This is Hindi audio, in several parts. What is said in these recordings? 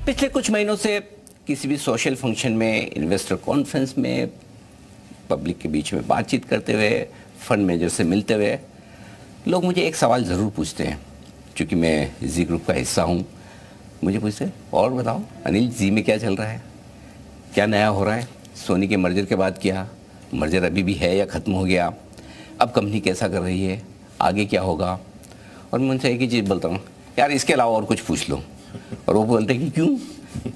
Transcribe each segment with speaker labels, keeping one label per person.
Speaker 1: पिछले कुछ महीनों से किसी भी सोशल फंक्शन में, इन्वेस्टर कॉन्फ्रेंस में, पब्लिक के बीच में बातचीत करते हुए, फंड मैनेजर से मिलते हुए लोग मुझे एक सवाल ज़रूर पूछते हैं। क्योंकि मैं जी ग्रुप का हिस्सा हूँ, मुझे पूछते हैं और बताओ अनिल, जी में क्या चल रहा है, क्या नया हो रहा है, सोनी के मर्जर के बाद क्या, मर्जर अभी भी है या ख़त्म हो गया, अब कंपनी कैसा कर रही है, आगे क्या होगा। और मैं उनसे एक ही चीज़ बोलता हूँ, यार इसके अलावा और कुछ पूछ लो। और वो बोलते हैं कि क्यों,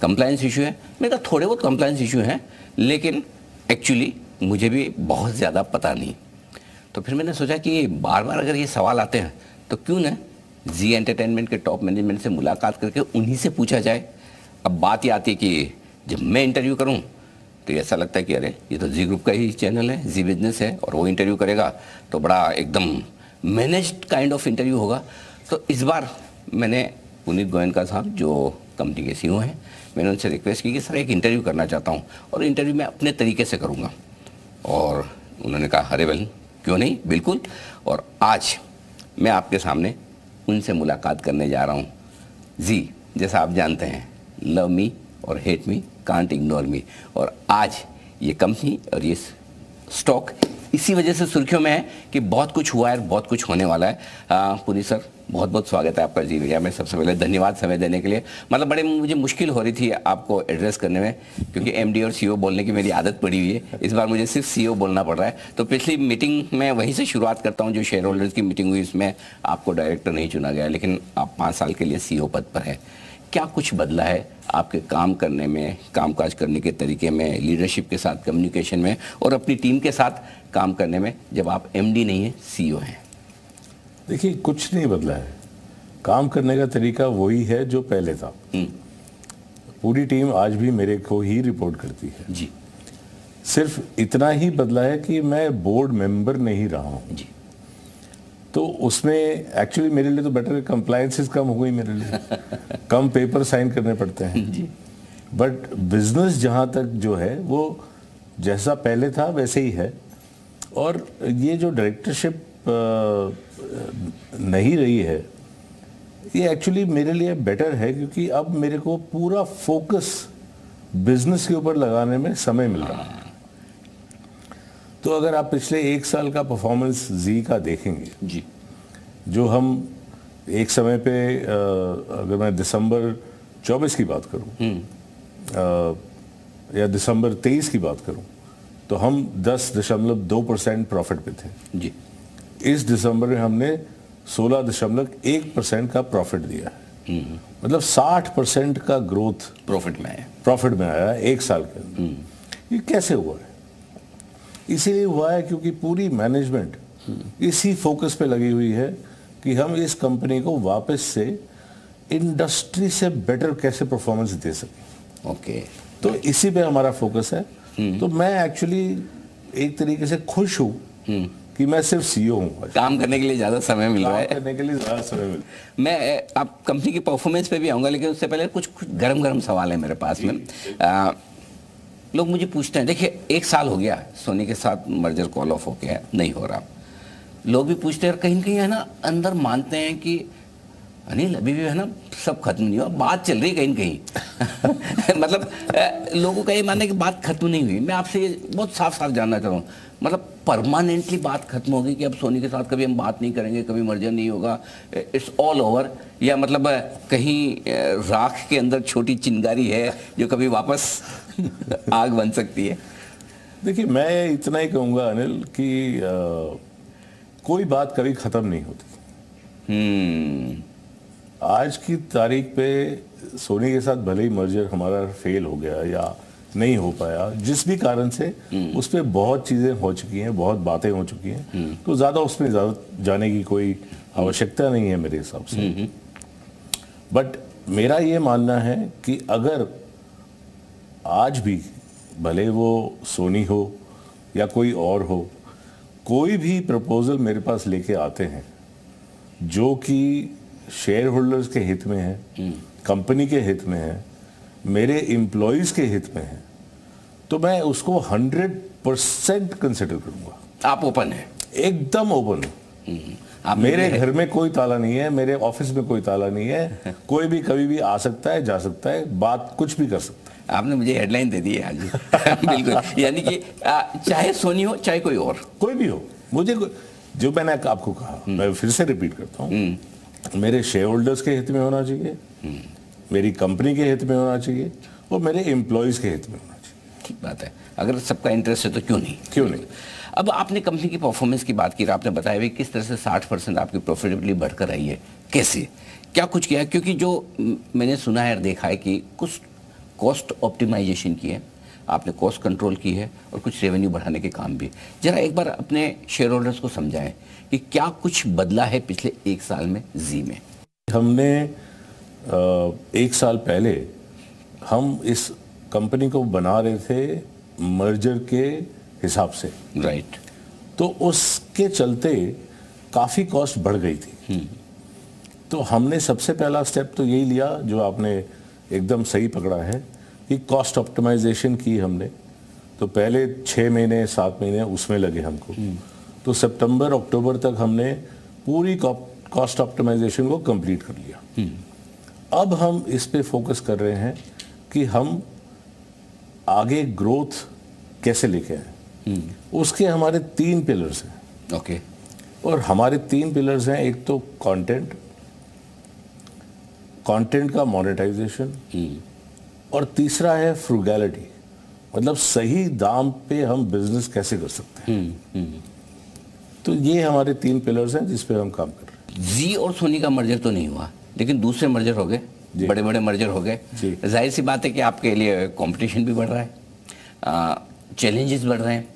Speaker 1: कंप्लायंस इशू है। मैंने कहा थोड़े बहुत कंप्लायंस इशू हैं, लेकिन एक्चुअली मुझे भी बहुत ज़्यादा पता नहीं। तो फिर मैंने सोचा कि बार बार अगर ये सवाल आते हैं तो क्यों ना जी एंटरटेनमेंट के टॉप मैनेजमेंट से मुलाकात करके उन्हीं से पूछा जाए। अब बात ये आती है कि जब मैं इंटरव्यू करूं तो ऐसा लगता है कि अरे ये तो जी ग्रुप का ही चैनल है, जी बिजनेस है, और वो इंटरव्यू करेगा तो बड़ा एकदम मैनेज्ड काइंड ऑफ इंटरव्यू होगा। तो इस बार मैंने पुनीत गोयनका साहब जो कंपनी के सीईओ हैं, मैंने उनसे रिक्वेस्ट की कि सर एक इंटरव्यू करना चाहता हूँ और इंटरव्यू मैं अपने तरीके से करूँगा। और उन्होंने कहा अरे वेल क्यों नहीं, बिल्कुल। और आज मैं आपके सामने उनसे मुलाकात करने जा रहा हूँ। जी जैसा आप जानते हैं, लव मी और hate me, can't ignore me. और आज ये कंपनी और ये स्टॉक इसी वजह से सुर्खियों में है कि बहुत कुछ हुआ है, बहुत कुछ होने वाला है। पुनीत सर बहुत बहुत स्वागत है आपका जी भैया। मैं सबसे पहले धन्यवाद समय देने के लिए। मतलब बड़े मुझे मुश्किल हो रही थी आपको एड्रेस करने में, क्योंकि एमडी और सीईओ बोलने की मेरी आदत पड़ी हुई है। इस बार मुझे सिर्फ सीईओ बोलना पड़ रहा है। तो पिछली मीटिंग में वहीं से शुरुआत करता हूँ, जो शेयर होल्डर्स की मीटिंग हुई, इसमें आपको डायरेक्टर नहीं चुना गया, लेकिन आप 5 साल के लिए सीईओ पद पर है। क्या कुछ बदला है आपके काम करने में, कामकाज करने के तरीके में, लीडरशिप के साथ कम्युनिकेशन में और अपनी टीम के साथ काम करने में, जब आप एमडी नहीं हैं, सीईओ हैं?
Speaker 2: देखिए कुछ नहीं बदला है, काम करने का तरीका वही है जो पहले था। पूरी टीम आज भी मेरे को ही रिपोर्ट करती है
Speaker 1: जी।
Speaker 2: सिर्फ इतना ही बदला है कि मैं बोर्ड मेंबर नहीं रहा हूँ
Speaker 1: जी।
Speaker 2: तो उसमें एक्चुअली मेरे लिए तो बेटर कंप्लायंसेस कम हो गई मेरे लिए कम पेपर साइन करने पड़ते हैं
Speaker 1: जी।
Speaker 2: बट बिजनेस जहाँ तक जो है वो जैसा पहले था वैसे ही है। और ये जो डायरेक्टरशिप नहीं रही है, ये एक्चुअली मेरे लिए बेटर है, क्योंकि अब मेरे को पूरा फोकस बिजनेस के ऊपर लगाने में समय मिल रहा है। तो अगर आप पिछले 1 साल का परफॉर्मेंस जी का देखेंगे
Speaker 1: जी,
Speaker 2: जो हम एक समय पे अगर मैं दिसंबर 24 की बात करूं या दिसंबर 23 की बात करूं, तो हम 10.2% प्रॉफिट पे थे
Speaker 1: जी।
Speaker 2: इस दिसंबर में हमने 16.1% का प्रॉफिट दिया है। मतलब 60% का ग्रोथ प्रॉफिट में आया है 1 साल के अंदर। ये कैसे हुआ है? इसीलिए हुआ है क्योंकि पूरी मैनेजमेंट इसी फोकस पे लगी हुई है कि हम इस कंपनी को वापस से इंडस्ट्री से बेटर कैसे परफॉर्मेंस दे सकें।
Speaker 1: ओके।
Speaker 2: तो इसी पे हमारा फोकस है। तो मैं एक्चुअली एक तरीके से खुश हूँ कि मैं सिर्फ सीईओ हूँ,
Speaker 1: काम करने के लिए ज़्यादा समय मिल रहा है।
Speaker 2: करने के लिए ज़्यादा समय मिल।
Speaker 1: मैं आप कंपनी की परफॉर्मेंस पे भी आऊँगा, लेकिन उससे पहले कुछ गरम सवाल है मेरे पास में। लोग मुझे पूछते हैं, देखिए 1 साल हो गया सोनी के साथ मर्जर कॉल ऑफ हो गया, नहीं हो रहा। लोग भी पूछते हैं, कहीं कहीं है ना अंदर मानते हैं कि अनिल अभी भी है ना सब खत्म नहीं हुआ, बात चल रही कहीं कहीं मतलब लोगों का ये मानना है कि बात खत्म नहीं हुई। मैं आपसे ये बहुत साफ साफ जानना चाह रहा हूँ, मतलब परमानेंटली बात खत्म हो गई कि अब सोनी के साथ कभी हम बात नहीं करेंगे, कभी मर्जर नहीं होगा, इट्स ऑल ओवर? या मतलब कहीं राख के अंदर छोटी चिंगारी है जो कभी वापस आग बन सकती है?
Speaker 2: देखिए मैं इतना ही कहूँगा अनिल कि कोई बात कभी ख़त्म नहीं होती। आज की तारीख पे सोनी के साथ भले ही मर्जर हमारा फेल हो गया या नहीं हो पाया, जिस भी कारण से, उस पर बहुत चीज़ें हो चुकी हैं, बहुत बातें हो चुकी हैं, तो ज़्यादा उसमें जाने की कोई आवश्यकता नहीं है मेरे हिसाब से। बट मेरा ये मानना है कि अगर आज भी भले वो सोनी हो या कोई और हो, कोई भी प्रपोजल मेरे पास लेके आते हैं जो कि शेयर होल्डर्स के हित में है, कंपनी के हित में है, मेरे एम्प्लॉयज़ के हित में है, तो मैं उसको 100% कंसिडर करूंगा।
Speaker 1: आप ओपन हैं?
Speaker 2: एकदम ओपन हूँ। मेरे घर में कोई ताला नहीं है, मेरे ऑफिस में कोई ताला नहीं है, कोई भी कभी भी आ सकता है, जा सकता है, बात कुछ भी कर सकता है।
Speaker 1: आपने मुझे हेडलाइन दे दी है आज। बिल्कुल, यानी कि चाहे सोनी हो चाहे कोई और,
Speaker 2: कोई भी हो, मुझे जो मैंने आपको कहा, मैं फिर से रिपीट करता हूँ, मेरे शेयर होल्डर्स के हित में होना चाहिए, मेरी कंपनी के हित में होना चाहिए और मेरे एम्प्लॉयज के हित में होना चाहिए।
Speaker 1: ठीक बात है, अगर सबका इंटरेस्ट है तो क्यों नहीं,
Speaker 2: क्यों नहीं।
Speaker 1: अब आपने कंपनी की परफॉर्मेंस की बात की, आपने बताया भी किस तरह से 60% आपकी प्रॉफिटेबिलिटी बढ़कर आई है, कैसे, क्या कुछ किया है? क्योंकि जो मैंने सुना है और देखा है कि कुछ कॉस्ट ऑप्टिमाइजेशन की है आपने, कॉस्ट कंट्रोल की है और कुछ रेवेन्यू बढ़ाने के काम भी। जरा एक बार अपने शेयर होल्डर्स को समझाएं कि क्या कुछ बदला है पिछले 1 साल में जी में।
Speaker 2: हमने 1 साल पहले हम इस कंपनी को बना रहे थे मर्जर के हिसाब से,
Speaker 1: राइट।
Speaker 2: तो उसके चलते काफ़ी कॉस्ट बढ़ गई थी। तो हमने सबसे पहला स्टेप तो यही लिया जो आपने एकदम सही पकड़ा है कि कॉस्ट ऑप्टिमाइजेशन की हमने। तो पहले 6 महीने 7 महीने उसमें लगे हमको, तो सितंबर अक्टूबर तक हमने पूरी कॉस्ट ऑप्टिमाइजेशन को कंप्लीट कर लिया। अब हम इस पे फोकस कर रहे हैं कि हम आगे ग्रोथ कैसे लेके आए। उसके हमारे 3 पिलर्स हैं।
Speaker 1: ओके।
Speaker 2: और हमारे 3 पिलर्स हैं, एक तो कंटेंट का मोनेटाइजेशन, और तीसरा है फ्रूगैलिटी, मतलब सही दाम पे हम बिजनेस कैसे कर सकते हैं। तो ये हमारे 3 पिलर्स हैं जिस पे हम काम कर रहे हैं।
Speaker 1: जी और सोनी का मर्जर तो नहीं हुआ, लेकिन दूसरे मर्जर हो गए, बड़े बड़े मर्जर हो गए। जाहिर सी बात है कि आपके लिए कंपटीशन भी बढ़ रहा है, चैलेंजेस बढ़ रहे हैं।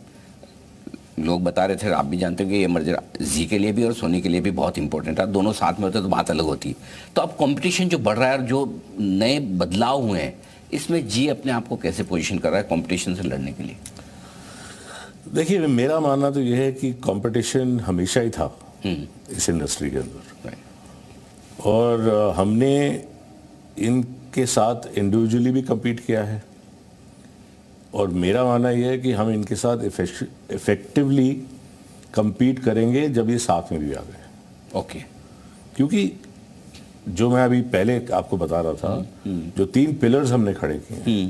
Speaker 1: लोग बता रहे थे, आप भी जानते हो कि ये मर्जर जी के लिए भी और सोनी के लिए भी बहुत इंपॉर्टेंट है। दोनों साथ में होते तो बात अलग होती। तो अब कंपटीशन जो बढ़ रहा है और जो नए बदलाव हुए हैं, इसमें जी अपने आप को कैसे पोजीशन कर रहा है कंपटीशन से लड़ने के लिए?
Speaker 2: देखिए, मेरा मानना तो यह है कि कंपटीशन हमेशा ही था इस इंडस्ट्री के अंदर, और हमने इनके साथ इंडिविजुअली भी कम्पीट किया है, और मेरा मानना यह है कि हम इनके साथ इफेक्टिवली कम्पीट करेंगे जब ये साथ में भी आ गए।
Speaker 1: ओके।
Speaker 2: क्योंकि जो मैं अभी पहले आपको बता रहा था, जो 3 पिलर्स हमने खड़े किए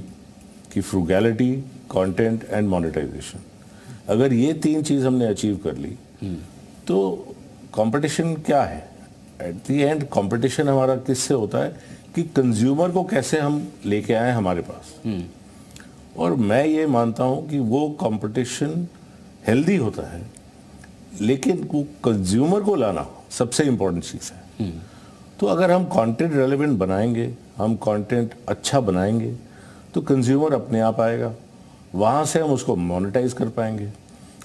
Speaker 2: कि फ्रूगैलिटी, कंटेंट एंड मोनेटाइजेशन, अगर ये 3 चीज हमने अचीव कर ली तो कंपटीशन क्या है? एट द एंड कंपटीशन हमारा किससे होता है कि कंज्यूमर को कैसे हम लेके आए हमारे पास। और मैं ये मानता हूं कि वो कंपटीशन हेल्दी होता है, लेकिन वो कंज्यूमर को लाना सबसे इंपॉर्टेंट चीज़ है। तो अगर हम कंटेंट रेलेवेंट बनाएंगे, हम कंटेंट अच्छा बनाएंगे, तो कंज्यूमर अपने आप आएगा, वहाँ से हम उसको मोनेटाइज कर पाएंगे,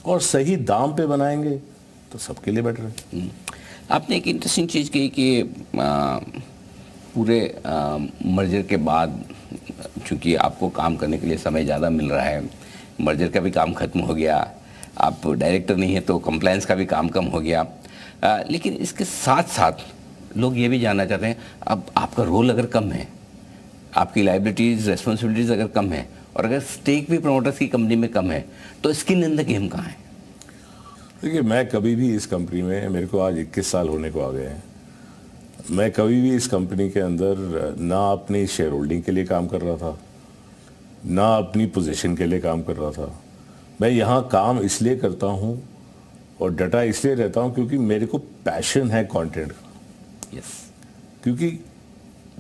Speaker 2: और सही दाम पे बनाएंगे तो सबके लिए बेटर है।
Speaker 1: आपने एक इंटरेस्टिंग चीज़ कही कि पूरे मर्जर के बाद चूँकि आपको काम करने के लिए समय ज़्यादा मिल रहा है, मर्जर का भी काम ख़त्म हो गया, आप डायरेक्टर नहीं है तो कंप्लायंस का भी काम कम हो गया, लेकिन इसके साथ साथ लोग ये भी जानना चाहते हैं, अब आपका रोल अगर कम है, आपकी लाइबिलिटीज़ रेस्पॉन्सिबिलिटीज़ अगर कम है, और अगर स्टेक भी प्रमोटर्स की कंपनी में कम है, तो स्किन इन द गेम कहाँ है?
Speaker 2: देखिए, मैं कभी भी इस कंपनी में, मेरे को आज 21 साल होने को आ गए हैं, मैं कभी भी इस कंपनी के अंदर ना अपनी शेयर होल्डिंग के लिए काम कर रहा था, ना अपनी पोजीशन के लिए काम कर रहा था। मैं यहाँ काम इसलिए करता हूँ और डटा इसलिए रहता हूँ क्योंकि मेरे को पैशन है कंटेंट का।
Speaker 1: यस।
Speaker 2: क्योंकि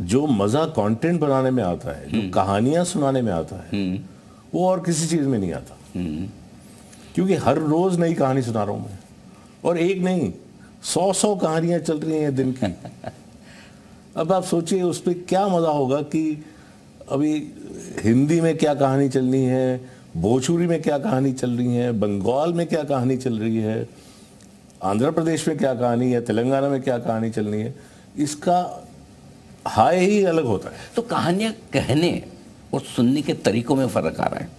Speaker 2: जो मज़ा कंटेंट बनाने में आता है, जो कहानियाँ सुनाने में आता है, वो और किसी चीज़ में नहीं आता। क्योंकि हर रोज़ नई कहानी सुना रहा हूँ मैं, और एक नहीं 100 कहानियाँ चल रही हैं दिन की। अब आप सोचिए उस पर क्या मज़ा होगा कि अभी हिंदी में क्या कहानी चलनी है, भोजपुरी में क्या कहानी चल रही है, बंगाल में क्या कहानी चल रही है, आंध्र प्रदेश में क्या कहानी है, तेलंगाना में क्या कहानी चलनी है, इसका हाय ही अलग होता है।
Speaker 1: तो कहानियाँ कहने और सुनने के तरीकों में फ़र्क आ रहा है।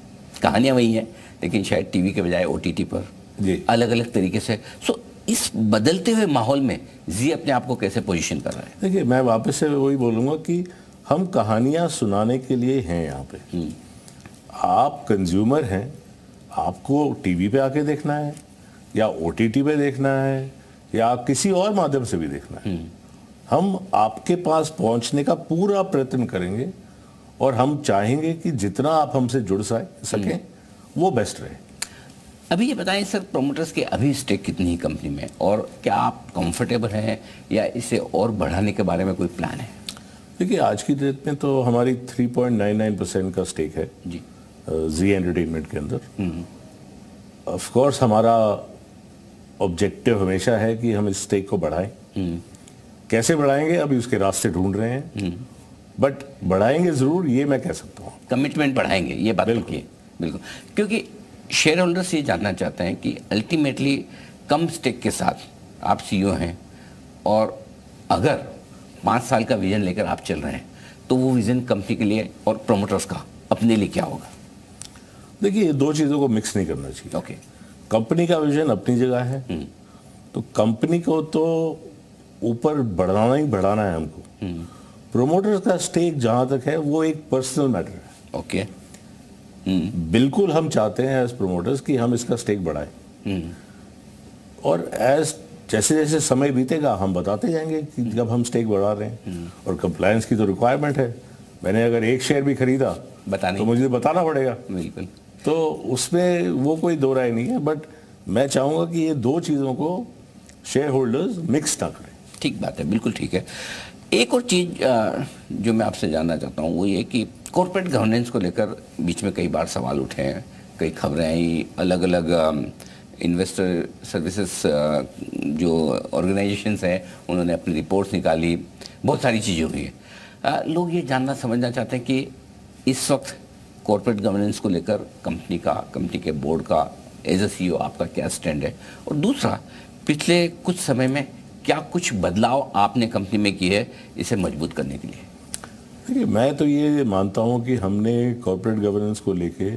Speaker 1: कहानियाँ वही हैं, लेकिन शायद टीवी के बजाय OTT पर अलग अलग तरीके से। सो इस बदलते हुए माहौल में जी अपने आप को कैसे पोजीशन कर रहा है?
Speaker 2: देखिए, मैं वापस से वही बोलूँगा कि हम कहानियाँ सुनाने के लिए हैं यहाँ पे। आप कंज्यूमर हैं, आपको टीवी पे आके देखना है या OTT पे देखना है या किसी और माध्यम से भी देखना है, हम आपके पास पहुंचने का पूरा प्रयत्न करेंगे और हम चाहेंगे कि जितना आप हमसे जुड़ सकें वो बेस्ट रहे।
Speaker 1: अभी ये बताएं सर, प्रोमोटर्स के अभी स्टेक कितनी है कंपनी में, और क्या आप कंफर्टेबल हैं या इसे और बढ़ाने के बारे में कोई प्लान है?
Speaker 2: देखिए, आज की डेट में तो हमारी 3.99% का स्टेक है
Speaker 1: जी,
Speaker 2: जी एंटरटेनमेंट के अंदर। ऑफ कोर्स हमारा ऑब्जेक्टिव हमेशा है कि हम इस स्टेक को बढ़ाएं। कैसे बढ़ाएंगे, अभी उसके रास्ते ढूंढ रहे हैं, बट बढ़ाएंगे जरूर, ये मैं कह सकता हूँ।
Speaker 1: कमिटमेंट बढ़ाएंगे, ये बात बिल्कुल, बिल्कुल, क्योंकि शेयर होल्डर्स ये जानना चाहते हैं कि अल्टीमेटली कम स्टेक के साथ आप सीईओ हैं, और अगर 5 साल का विजन लेकर आप चल रहे हैं तो वो विजन कंपनी के लिए और प्रोमोटर्स का अपने लिए क्या होगा?
Speaker 2: देखिए, दो चीज़ों को मिक्स नहीं करना चाहिए।
Speaker 1: ओके,
Speaker 2: कंपनी का विजन अपनी जगह है, तो कंपनी को तो ऊपर बढ़ाना ही बढ़ाना है हमको। प्रोमोटर्स का स्टेक जहां तक है वो एक पर्सनल मैटर है।
Speaker 1: ओके,
Speaker 2: बिल्कुल हम चाहते हैं एज प्रोमोटर्स कि हम इसका स्टेक बढ़ाएं, और एज जैसे जैसे समय बीतेगा हम बताते जाएंगे कि जब हम स्टेक बढ़ा रहे हैं। और कंप्लायंस की तो रिक्वायरमेंट है, मैंने अगर एक शेयर भी खरीदा तो मुझे बताना पड़ेगा।
Speaker 1: बिल्कुल,
Speaker 2: तो उसमें वो कोई दो राय नहीं है, बट मैं चाहूंगा कि ये दो चीज़ों को शेयर होल्डर्स मिक्स ना करें।
Speaker 1: ठीक बात है, बिल्कुल ठीक है। एक और चीज़ जो मैं आपसे जानना चाहता हूँ वो ये कि कॉर्पोरेट गवर्नेंस को लेकर बीच में कई बार सवाल उठे हैं, कई खबरें आई, अलग अलग इन्वेस्टर सर्विसेज जो ऑर्गेनाइजेशंस हैं उन्होंने अपनी रिपोर्ट्स निकाली, बहुत सारी चीज़ें हुई है। लोग ये जानना समझना चाहते हैं कि इस वक्त कॉर्पोरेट गवर्नेंस को लेकर कंपनी के बोर्ड का एज ए सीईओ आपका क्या स्टैंड है, और दूसरा पिछले कुछ समय में क्या कुछ बदलाव आपने कंपनी में किए है इसे मजबूत करने के लिए?
Speaker 2: देखिए, मैं तो ये मानता हूँ कि हमने कॉर्पोरेट गवर्नेंस को लेके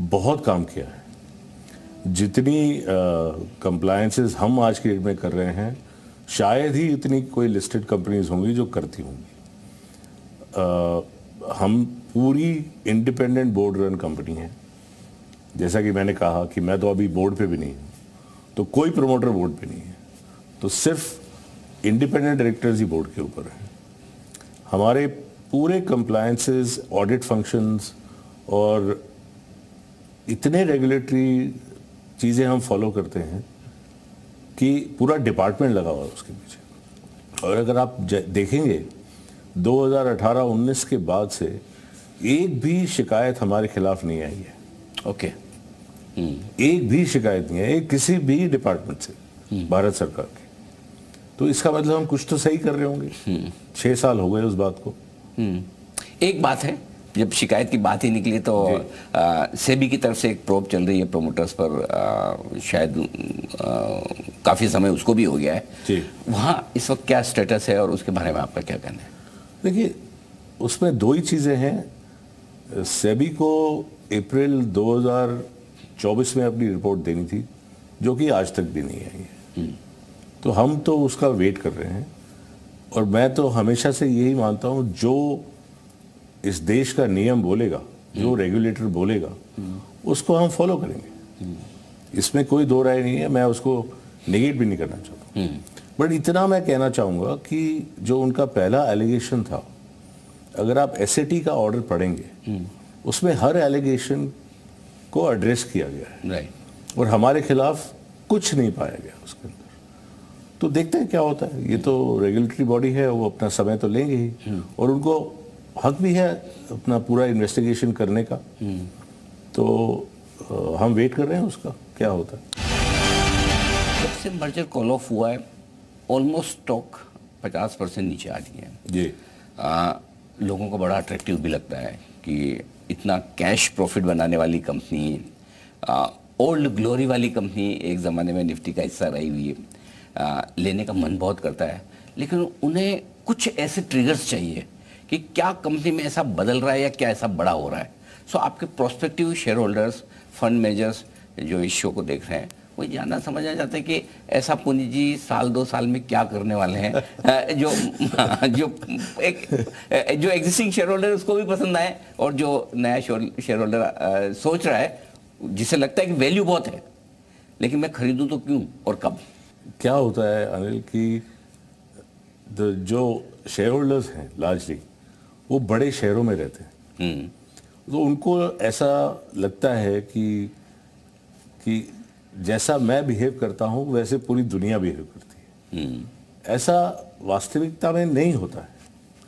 Speaker 2: बहुत काम किया है। जितनी कंप्लायंसेस हम आज के डेट में कर रहे हैं, शायद ही इतनी कोई लिस्टेड कंपनीज होंगी जो करती होंगी। हम पूरी इंडिपेंडेंट बोर्ड रन कंपनी है। जैसा कि मैंने कहा कि मैं तो अभी बोर्ड पे भी नहीं हूँ, तो कोई प्रमोटर बोर्ड पे नहीं है, तो सिर्फ इंडिपेंडेंट डायरेक्टर्स ही बोर्ड के ऊपर हैं। हमारे पूरे कंप्लायंसेस, ऑडिट फंक्शंस और इतने रेगुलेटरी चीज़ें हम फॉलो करते हैं कि पूरा डिपार्टमेंट लगा हुआ है उसके पीछे। और अगर आप देखेंगे 2018-19 के बाद से एक भी शिकायत हमारे खिलाफ नहीं आई है।
Speaker 1: ओके,
Speaker 2: एक भी शिकायत नहीं है, एक किसी भी डिपार्टमेंट से, भारत सरकार की। तो इसका मतलब हम कुछ तो सही कर रहे होंगे। 6 साल हो गए उस बात को।
Speaker 1: एक बात है, जब शिकायत की बात ही निकली तो सेबी की तरफ से एक प्रोब चल रही है प्रोमोटर्स पर, शायद काफ़ी समय उसको भी हो गया है। वहाँ इस वक्त क्या स्टेटस है और उसके बारे में आपका क्या कहना है?
Speaker 2: देखिए, उसमें दो ही चीज़ें हैं। सेबी को अप्रैल 2024 में अपनी रिपोर्ट देनी थी, जो कि आज तक भी नहीं आई है। तो हम तो उसका वेट कर रहे हैं, और मैं तो हमेशा से यही मानता हूँ, जो इस देश का नियम बोलेगा, जो रेगुलेटर बोलेगा, उसको हम फॉलो करेंगे। इसमें कोई दो राय नहीं है, मैं उसको नेगेट भी नहीं करना चाहता। बट इतना मैं कहना चाहूँगा कि जो उनका पहला एलिगेशन था, अगर आप एसएटी का ऑर्डर पढ़ेंगे, उसमें हर एलिगेशन को एड्रेस किया गया है।
Speaker 1: राइट।
Speaker 2: और हमारे खिलाफ कुछ नहीं पाया गया उसके अंदर। तो देखते हैं क्या होता है। ये तो रेगुलेटरी बॉडी है, वो अपना समय तो लेंगे ही, और उनको हक भी है अपना पूरा इन्वेस्टिगेशन करने का। तो हम वेट कर रहे हैं उसका क्या होता है।
Speaker 1: जब से मर्जर कॉल ऑफ हुआ है, ऑलमोस्ट स्टॉक 50% नीचे आ गई है
Speaker 2: जी।
Speaker 1: लोगों को बड़ा अट्रैक्टिव भी लगता है कि इतना कैश प्रॉफिट बनाने वाली कंपनी, ओल्ड ग्लोरी वाली कंपनी, एक ज़माने में निफ्टी का हिस्सा रही हुई है, लेने का मन बहुत करता है। लेकिन उन्हें कुछ ऐसे ट्रिगर्स चाहिए कि क्या कंपनी में ऐसा बदल रहा है या क्या ऐसा बड़ा हो रहा है। सो आपके prospective share holders, fund managers जो इस शो को देख रहे हैं, वो जानना समझना चाहते हैं कि ऐसा पुनी जी साल 2 साल में क्या करने वाले हैं जो एग्जिस्टिंग शेयर होल्डर उसको भी पसंद आए, और जो नया शेयर होल्डर सोच रहा है, जिसे लगता है कि वैल्यू बहुत है, लेकिन मैं खरीदूं तो क्यों और कब।
Speaker 2: क्या होता है अनिल कि जो शेयर होल्डर्स हैं लार्जली वो बड़े शहरों में रहते हैं, तो उनको ऐसा लगता है कि जैसा मैं बिहेव करता हूँ वैसे पूरी दुनिया बिहेव करती है। ऐसा वास्तविकता में नहीं होता है।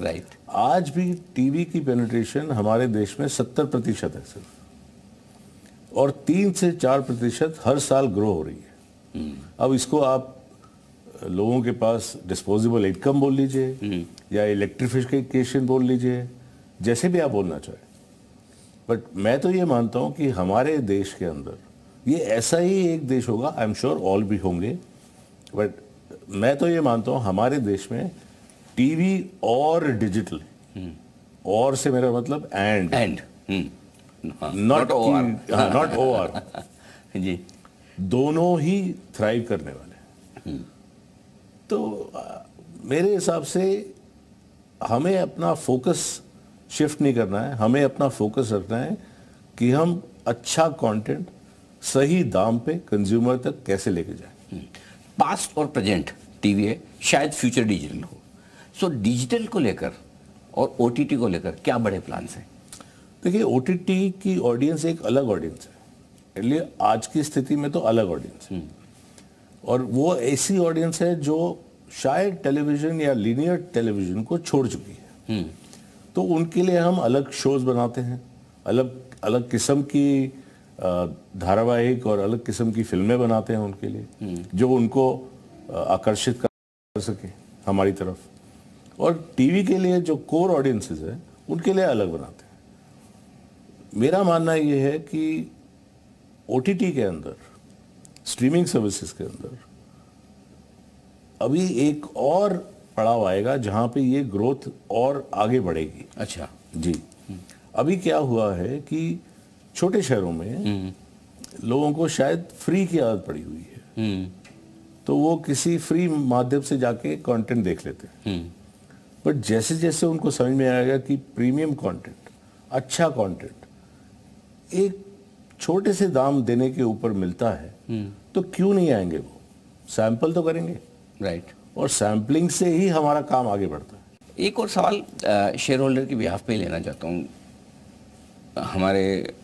Speaker 1: राइट।
Speaker 2: आज भी टीवी की पेनिट्रेशन हमारे देश में 70% है सिर्फ, और 3 से 4% हर साल ग्रो हो रही है। अब इसको आप लोगों के पास डिस्पोजेबल इनकम बोल लीजिए या इलेक्ट्रिफिकेशन बोल लीजिए, जैसे भी आप बोलना चाहें, बट मैं तो ये मानता हूं कि हमारे देश के अंदर ये ऐसा ही एक देश होगा, आई एम श्योर ऑल भी होंगे, बट मैं तो ये मानता हूं हमारे देश में टीवी और डिजिटल, और से मेरा मतलब एंड नॉट ओआर
Speaker 1: जी,
Speaker 2: दोनों ही थ्राइव करने वाले हैं। तो मेरे हिसाब से हमें अपना फोकस शिफ्ट नहीं करना है, हमें अपना फोकस रखना है कि हम अच्छा कंटेंट सही दाम पे कंज्यूमर तक कैसे लेके जाएं।
Speaker 1: पास्ट और प्रेजेंट टीवी है, शायद फ्यूचर डिजिटल हो। सो डिजिटल को लेकर और ओटीटी को लेकर क्या बड़े प्लान्स हैं?
Speaker 2: देखिए, ओटीटी की ऑडियंस एक अलग ऑडियंस है, इसलिए आज की स्थिति में तो अलग ऑडियंस है, और वो ऐसी ऑडियंस है जो शायद टेलीविजन या लीनियर टेलीविजन को छोड़ चुकी है। तो उनके लिए हम अलग शोज बनाते हैं, अलग अलग किस्म की धारावाहिक और अलग किस्म की फिल्में बनाते हैं उनके लिए, जो उनको आकर्षित कर सके हमारी तरफ। और टीवी के लिए जो कोर ऑडियंसेस है उनके लिए अलग बनाते हैं। मेरा मानना यह है कि ओटीटी के अंदर, स्ट्रीमिंग सर्विसेज के अंदर अभी एक और पड़ाव आएगा जहां पे ये ग्रोथ और आगे बढ़ेगी।
Speaker 1: अच्छा
Speaker 2: जी। अभी क्या हुआ है कि छोटे शहरों में लोगों को शायद फ्री की आदत पड़ी हुई है, तो वो किसी फ्री माध्यम से जाके कंटेंट देख लेते हैं। बट जैसे जैसे उनको समझ में आएगा कि प्रीमियम कंटेंट, अच्छा कंटेंट एक छोटे से दाम देने के ऊपर मिलता है, तो क्यों नहीं आएंगे? वो सैंपल तो करेंगे।
Speaker 1: राइट।
Speaker 2: और सैम्पलिंग से ही हमारा काम आगे बढ़ता है।
Speaker 1: एक और सवाल शेयर होल्डर की बिहाफ पे लेना चाहता हूँ। हमारे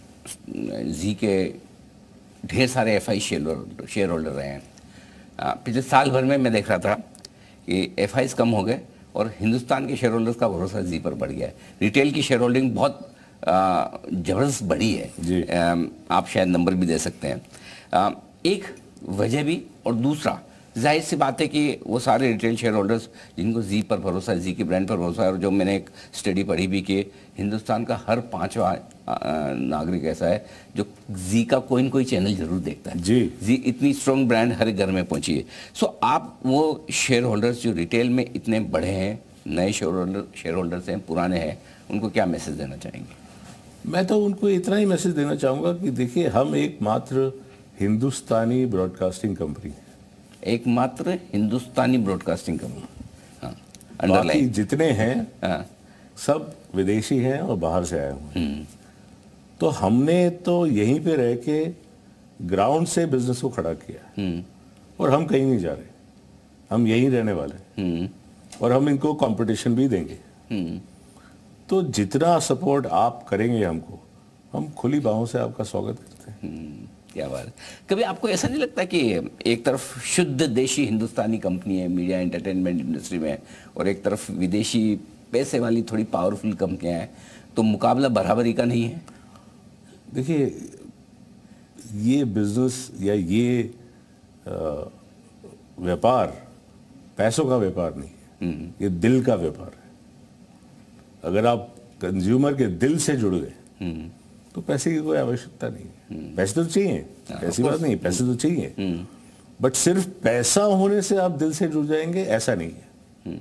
Speaker 1: जी के ढेर सारे एफआई शेयर होल्डर रहे हैं। पिछले साल भर में मैं देख रहा था कि एफआईज कम हो गए और हिंदुस्तान के शेयर होल्डर्स का भरोसा जी पर बढ़ गया है। रिटेल की शेयर होल्डिंग बहुत ज़बरदस्त बढ़ी है
Speaker 2: जी।
Speaker 1: आप शायद नंबर भी दे सकते हैं। एक वजह भी, और दूसरा जाहिर सी बात है कि वो सारे रिटेल शेयर होल्डर्स जिनको जी पर भरोसा है, जी के ब्रांड पर भरोसा है, और जो मैंने एक स्टडी पढ़ी भी कि हिंदुस्तान का हर 5वां नागरिक ऐसा है जो जी का कोई न कोई चैनल जरूर देखता है। जी इतनी स्ट्रॉन्ग ब्रांड हर घर में पहुंची है। सो आप वो शेयर होल्डर्स जो रिटेल में इतने बड़े हैं, नए शेयर होल्डर्स हैं, पुराने हैं, उनको क्या मैसेज देना चाहेंगे?
Speaker 2: मैं तो उनको इतना ही मैसेज देना चाहूँगा कि देखिए, हम एकमात्र हिंदुस्तानी ब्रॉडकास्टिंग कंपनी है,
Speaker 1: एकमात्र हिंदुस्तानी ब्रॉडकास्टिंग कंपनी। हाँ,
Speaker 2: बाकी
Speaker 1: अंडरलाइन।
Speaker 2: जितने हैं सब विदेशी हैं और बाहर से आए हुए हैं। तो हमने तो यहीं पे रह के ग्राउंड से बिजनेस को खड़ा किया, और हम कहीं नहीं जा रहे, हम यहीं रहने वाले हैं, और हम इनको कंपटीशन भी देंगे। तो जितना सपोर्ट आप करेंगे हमको, हम खुली बाहों से आपका स्वागत करते हैं।
Speaker 1: क्या बात है। कभी आपको ऐसा नहीं लगता कि एक तरफ शुद्ध देशी हिंदुस्तानी कंपनी है मीडिया एंटरटेनमेंट इंडस्ट्री में, और एक तरफ विदेशी पैसे वाली थोड़ी पावरफुल कंपनियां हैं, तो मुकाबला बराबरी का नहीं है?
Speaker 2: देखिए, ये बिजनेस या ये व्यापार पैसों का व्यापार नहीं है, ये दिल का व्यापार है। अगर आप कंज्यूमर के दिल से जुड़ गए तो पैसे की कोई आवश्यकता नहीं है। पैसे तो चाहिए, ऐसी बात नहीं, पैसे तो चाहिए, बट सिर्फ पैसा होने से आप दिल से जुड़ जाएंगे ऐसा नहीं है।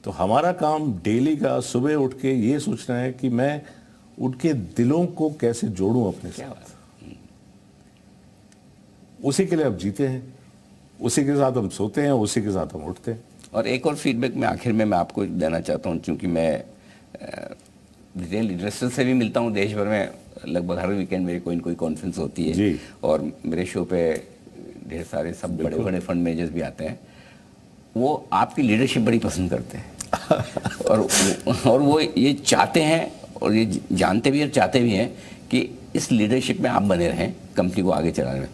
Speaker 2: तो हमारा काम डेली का सुबह उठ के ये सोचना है कि मैं उनके दिलों को कैसे जोड़ूं अपने साथ। उसी के लिए आप जीते हैं, उसी के साथ हम सोते हैं, उसी के साथ हम उठते हैं।
Speaker 1: और एक और फीडबैक में आखिर में मैं आपको देना चाहता हूं, क्योंकि मैं रिटेल इन्वेस्टर से भी मिलता हूं देश भर में, लगभग हर वीकेंड मेरी कोई न कोई कॉन्फ्रेंस होती है, और मेरे शो पे ढेर सारे सब बड़े बड़े फंड मैनेजर्स भी आते हैं, वो आपकी लीडरशिप बड़ी पसंद करते हैं और वो ये चाहते हैं और ये जानते भी और चाहते भी हैं कि इस लीडरशिप में आप बने रहें कंपनी को आगे चलाने में।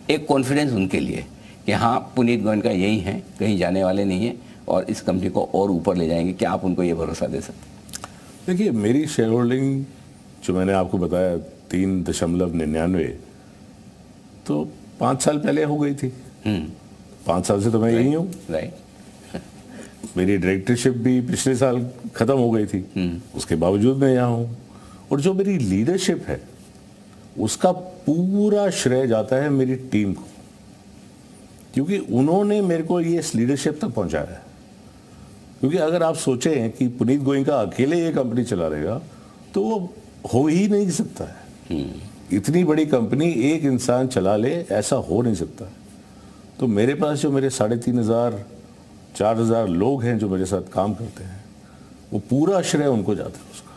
Speaker 1: एक कॉन्फिडेंस उनके लिए कि हाँ पुनीत गोयनका यही हैं, कहीं जाने वाले नहीं हैं और इस कंपनी को और ऊपर ले जाएंगे। क्या आप उनको ये भरोसा दे सकते हैं?
Speaker 2: देखिए, मेरी शेयर होल्डिंग जो मैंने आपको बताया 3.99, तो 5 साल पहले हो गई थी। 5 साल से तो मैं यही हूँ।
Speaker 1: राइट।
Speaker 2: मेरी डायरेक्टरशिप भी पिछले साल खत्म हो गई थी, उसके बावजूद मैं यहाँ हूँ। और जो मेरी लीडरशिप है उसका पूरा श्रेय जाता है मेरी टीम को, क्योंकि उन्होंने मेरे को ये इस लीडरशिप तक पहुंचाया है। क्योंकि अगर आप सोचें कि पुनीत गोयनका अकेले ये कंपनी चला रहेगा तो वो हो ही नहीं सकता है। इतनी बड़ी कंपनी एक इंसान चला ले, ऐसा हो नहीं सकता। तो मेरे पास जो मेरे 3,500-4,000 लोग हैं जो मेरे साथ काम करते हैं, वो पूरा श्रेय उनको जाता है उसका।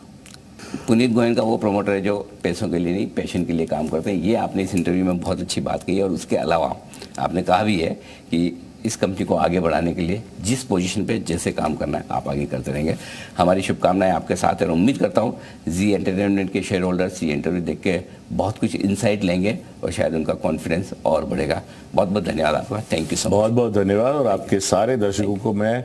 Speaker 1: पुनीत गोयनका वो प्रमोटर है जो पैसों के लिए नहीं, पैशन के लिए काम करते हैं। ये आपने इस इंटरव्यू में बहुत अच्छी बात कही है। और उसके अलावा आपने कहा भी है कि इस कंपनी को आगे बढ़ाने के लिए जिस पोजीशन पे जैसे काम करना है आप आगे करते रहेंगे। हमारी शुभकामनाएं आपके साथ है और उम्मीद करता हूँ जी एंटरटेनमेंट के शेयर होल्डर्स ये इंटरव्यू देख के बहुत कुछ इंसाइट लेंगे और शायद उनका कॉन्फिडेंस और बढ़ेगा। बहुत बहुत धन्यवाद आपका। Thank you so much.
Speaker 2: बहुत बहुत धन्यवाद। और आपके सारे दर्शकों को मैं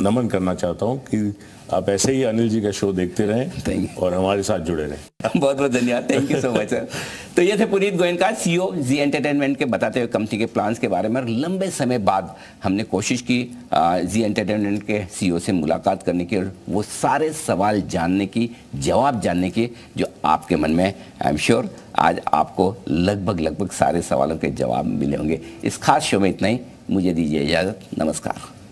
Speaker 2: नमन करना चाहता हूँ कि आप ऐसे ही अनिल जी का शो देखते रहें और हमारे साथ जुड़े रहें।
Speaker 1: बहुत बहुत धन्यवाद। Thank you so much sir. तो ये थे पुनीत गोयनका, सीईओ जी एंटरटेनमेंट के, बताते हुए कंपनी के प्लान्स के बारे में। और लंबे समय बाद हमने कोशिश की जी एंटरटेनमेंट के सीईओ से मुलाकात करने की और वो सारे सवाल जानने की, जवाब जानने की जो आपके मन में। आई एम श्योर आज आपको लगभग सारे सवालों के जवाब मिले होंगे। इस खास शो में इतना ही। मुझे दीजिए इजाज़त। नमस्कार।